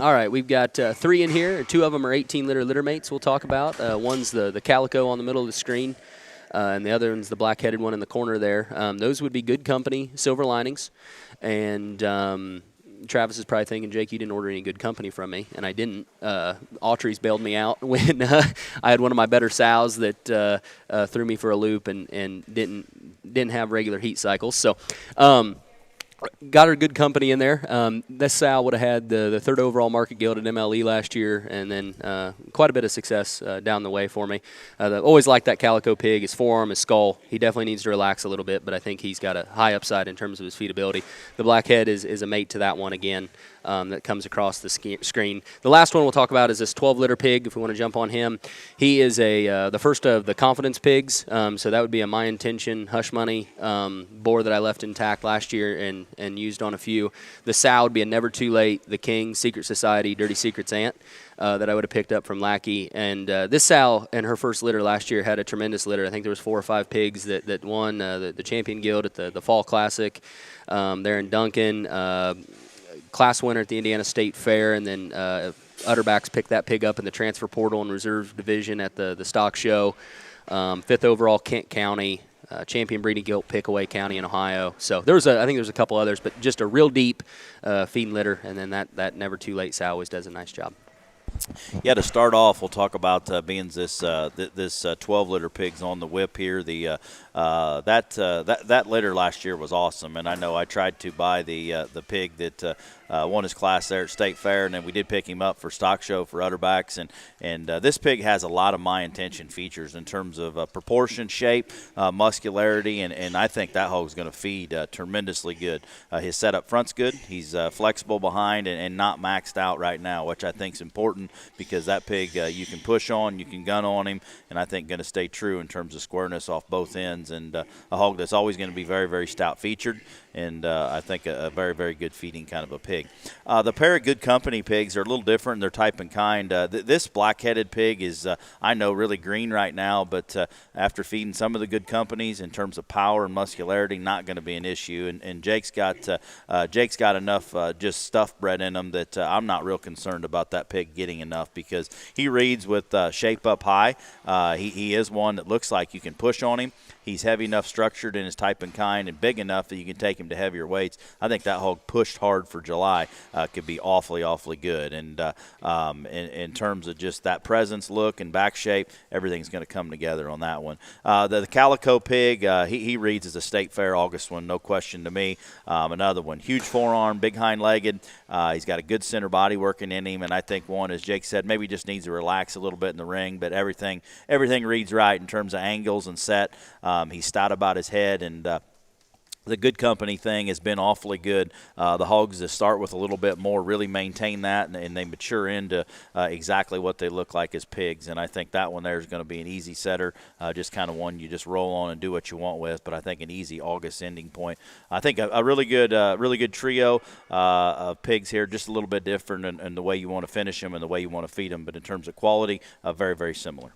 All right, we've got 3 in here. 2 of them are 18-liter litter mates we'll talk about. One's the calico on the middle of the screen, and the other one's the black-headed one in the corner there. Those would be Good Company Silver Linings. And Travis is probably thinking, Jake, you didn't order any Good Company from me, and I didn't. Autry's bailed me out when I had one of my better sows that threw me for a loop and didn't have regular heat cycles. So got her Good Company in there. This sow would have had the 3rd overall market guild at MLE last year, and then quite a bit of success down the way for me. Always liked that calico pig, his forearm, his skull. He definitely needs to relax a little bit, but I think he's got a high upside in terms of his feedability. The blackhead is a mate to that one again. That comes across the screen. The last one we'll talk about is this 12-liter pig, if we want to jump on him. He is the first of the confidence pigs, so that would be a My Intention Hush Money boar that I left intact last year and used on a few. The sow would be a Never Too Late, the King, Secret Society, Dirty Secrets Aunt that I would have picked up from Lackey. And this sow in her first litter last year had a tremendous litter. I think there was 4 or 5 pigs that won the Champion Guild at the Fall Classic there in Duncan. Class winner at the Indiana State Fair, and then Utterbacks picked that pig up in the transfer portal and reserve division at the stock show. 5th overall Kent County, champion breeding guild Pickaway County in Ohio. So I think there's a couple others, but just a real deep feed and litter, and then that Never Too Late sow always does a nice job. Yeah, to start off, we'll talk about being this 12-liter pigs on the whip here. That litter last year was awesome, and I know I tried to buy the pig that won his class there at State Fair, and then we did pick him up for stock show for Utterbacks, and this pig has a lot of My Intention features in terms of proportion, shape, muscularity, and I think that hog's going to feed tremendously good. His setup front's good. He's flexible behind and not maxed out right now, which I think is important because that pig you can push on, you can gun on him, and I think going to stay true in terms of squareness off both ends, and a hog that's always going to be very, very stout featured, and I think a very, very good feeding kind of a pig. The pair of Good Company pigs are a little different in their type and kind. This black-headed pig is, I know, really green right now, but after feeding some of the Good Companies in terms of power and muscularity, not going to be an issue. And Jake's got enough just stuff bred in him that I'm not real concerned about that pig getting enough because he reads with shape up high. He is one that looks like you can push on him. He's heavy enough structured in his type and kind and big enough that you can take him to heavier weights. I think that hog pushed hard for July could be awfully, awfully good. And in terms of just that presence, look, and back shape, everything's going to come together on that one. The Calico pig, he reads as a State Fair August one, no question to me. Another one, huge forearm, big hind-legged. He's got a good center body working in him, and I think one, as Jake said, maybe just needs to relax a little bit in the ring, but everything reads right in terms of angles and set. He's stout about his head, and the Good Company thing has been awfully good. The hogs that start with a little bit more really maintain that, and they mature into exactly what they look like as pigs. And I think that one there is going to be an easy setter, just kind of one you just roll on and do what you want with. But I think an easy August ending point. I think a really good trio of pigs here, just a little bit different in the way you want to finish them and the way you want to feed them. But in terms of quality, very, very similar.